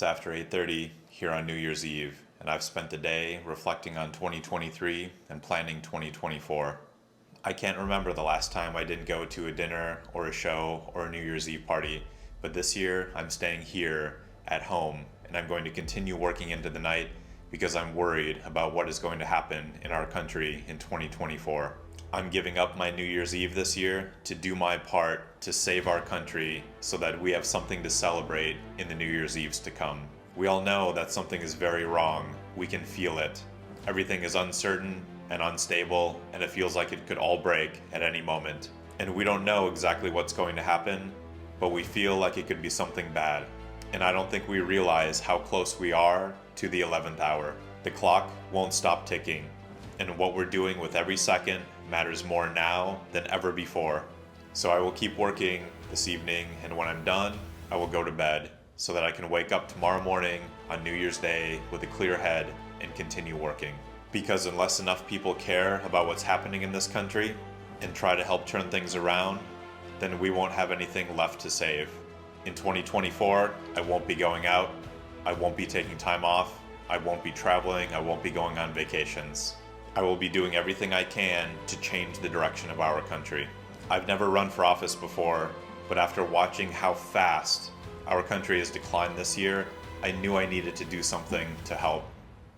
It's after 8:30 here on New Year's Eve, and I've spent the day reflecting on 2023 and planning 2024. I can't remember the last time I didn't go to a dinner or a show or a New Year's Eve party, but this year I'm staying here at home and I'm going to continue working into the night because I'm worried about what is going to happen in our country in 2024. I'm giving up my New Year's Eve this year to do my part to save our country so that we have something to celebrate in the New Year's Eves to come. We all know that something is very wrong. We can feel it. Everything is uncertain and unstable, and it feels like it could all break at any moment. And we don't know exactly what's going to happen, but we feel like it could be something bad. And I don't think we realize how close we are to the 11th hour. The clock won't stop ticking, and what we're doing with every second matters more now than ever before. So I will keep working this evening, and when I'm done, I will go to bed so that I can wake up tomorrow morning on New Year's Day with a clear head and continue working. Because unless enough people care about what's happening in this country and try to help turn things around, then we won't have anything left to save. In 2024, I won't be going out, I won't be taking time off, I won't be traveling, I won't be going on vacations. I will be doing everything I can to change the direction of our country. I've never run for office before, but after watching how fast our country has declined this year, I knew I needed to do something to help.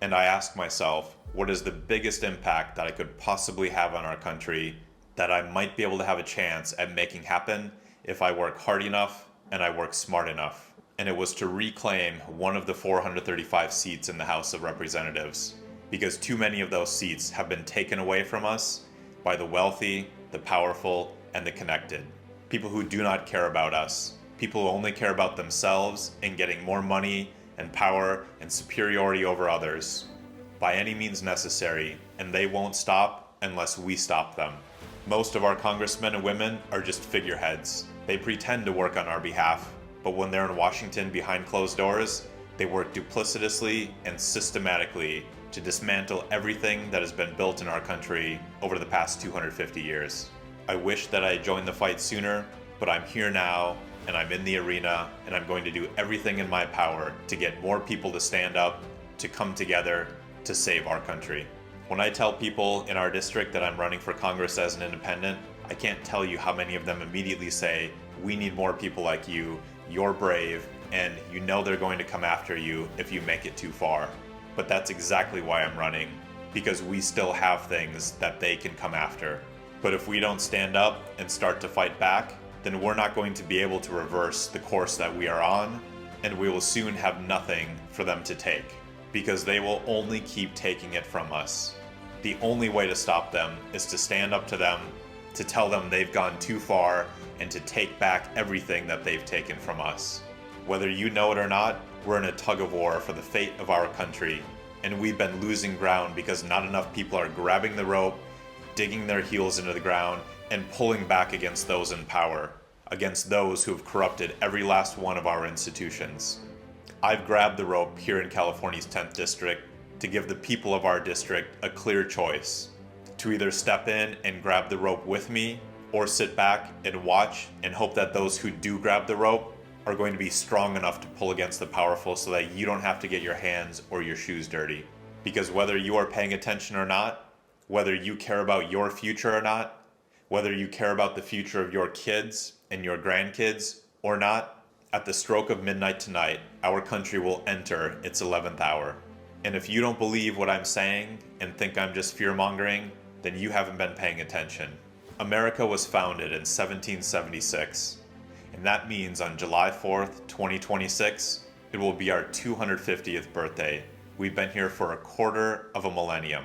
And I asked myself, what is the biggest impact that I could possibly have on our country that I might be able to have a chance at making happen if I work hard enough and I work smart enough? And it was to reclaim one of the 435 seats in the House of Representatives, because too many of those seats have been taken away from us by the wealthy, the powerful, and the connected. People who do not care about us. People who only care about themselves and getting more money and power and superiority over others by any means necessary, and they won't stop unless we stop them. Most of our congressmen and women are just figureheads. They pretend to work on our behalf, but when they're in Washington behind closed doors, they work duplicitously and systematically to dismantle everything that has been built in our country over the past 250 years. I wish that I had joined the fight sooner, but I'm here now, and I'm in the arena, and I'm going to do everything in my power to get more people to stand up, to come together, to save our country. When I tell people in our district that I'm running for Congress as an independent, I can't tell you how many of them immediately say, "We need more people like you, you're brave, and you know they're going to come after you if you make it too far." But that's exactly why I'm running, because we still have things that they can come after. But if we don't stand up and start to fight back, then we're not going to be able to reverse the course that we are on, and we will soon have nothing for them to take, because they will only keep taking it from us. The only way to stop them is to stand up to them, to tell them they've gone too far, and to take back everything that they've taken from us. Whether you know it or not, we're in a tug of war for the fate of our country, and we've been losing ground because not enough people are grabbing the rope, digging their heels into the ground, and pulling back against those in power, against those who have corrupted every last one of our institutions. I've grabbed the rope here in California's 10th district to give the people of our district a clear choice, to either step in and grab the rope with me, or sit back and watch and hope that those who do grab the rope are going to be strong enough to pull against the powerful so that you don't have to get your hands or your shoes dirty. Because whether you are paying attention or not, whether you care about your future or not, whether you care about the future of your kids and your grandkids or not, at the stroke of midnight tonight, our country will enter its 11th hour. And if you don't believe what I'm saying and think I'm just fear-mongering, then you haven't been paying attention. America was founded in 1776. And that means on July 4th, 2026, it will be our 250th birthday. We've been here for a quarter of a millennium.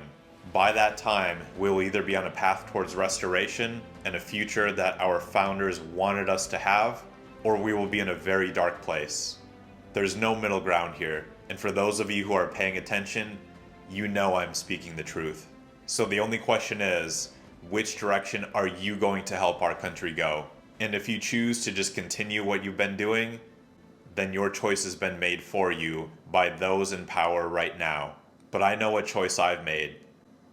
By that time, we'll either be on a path towards restoration and a future that our founders wanted us to have, or we will be in a very dark place. There's no middle ground here, and for those of you who are paying attention, you know I'm speaking the truth. So the only question is, which direction are you going to help our country go? And if you choose to just continue what you've been doing, then your choice has been made for you by those in power right now. But I know what choice I've made.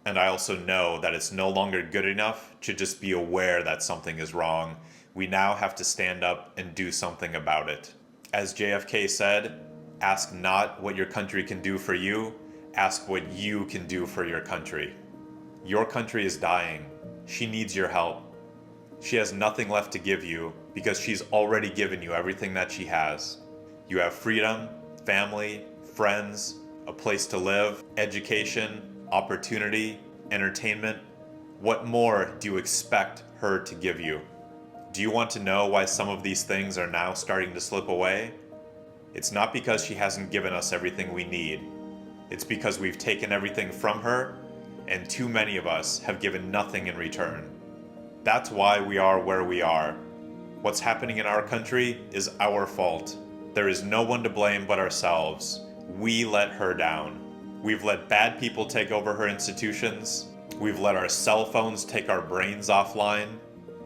And I also know that it's no longer good enough to just be aware that something is wrong. We now have to stand up and do something about it. As JFK said, Ask not what your country can do for you, ask what you can do for your country. Your country is dying. She needs your help. She has nothing left to give you because she's already given you everything that she has. You have freedom, family, friends, a place to live, education, opportunity, entertainment. What more do you expect her to give you? Do you want to know why some of these things are now starting to slip away? It's not because she hasn't given us everything we need. It's because we've taken everything from her, and too many of us have given nothing in return. That's why we are where we are. What's happening in our country is our fault. There is no one to blame but ourselves. We let her down. We've let bad people take over her institutions. We've let our cell phones take our brains offline.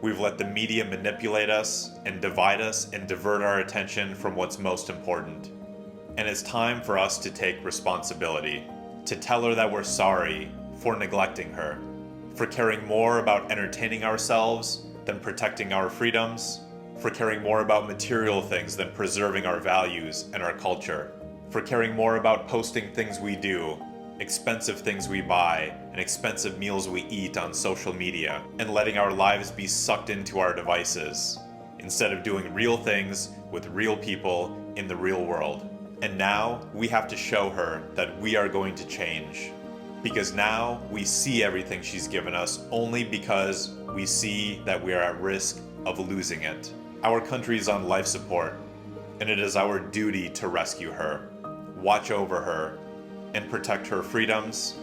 We've let the media manipulate us and divide us and divert our attention from what's most important. And it's time for us to take responsibility, to tell her that we're sorry for neglecting her, for caring more about entertaining ourselves than protecting our freedoms, for caring more about material things than preserving our values and our culture, for caring more about posting things we do, expensive things we buy, and expensive meals we eat on social media, and letting our lives be sucked into our devices, instead of doing real things with real people in the real world. And now we have to show her that we are going to change. Because now we see everything she's given us only because we see that we are at risk of losing it. Our country is on life support, and it is our duty to rescue her, watch over her, and protect her freedoms,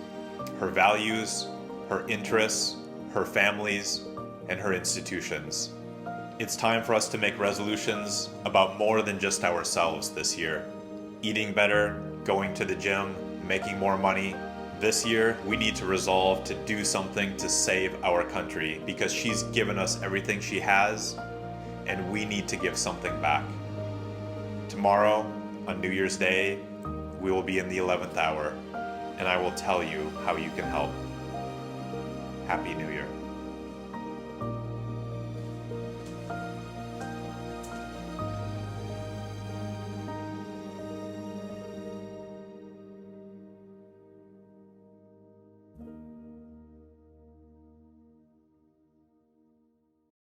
her values, her interests, her families, and her institutions. It's time for us to make resolutions about more than just ourselves this year. Eating better, going to the gym, making more money. This year, we need to resolve to do something to save our country because she's given us everything she has, and we need to give something back. Tomorrow, on New Year's Day, we will be in the 11th hour, and I will tell you how you can help. Happy New Year.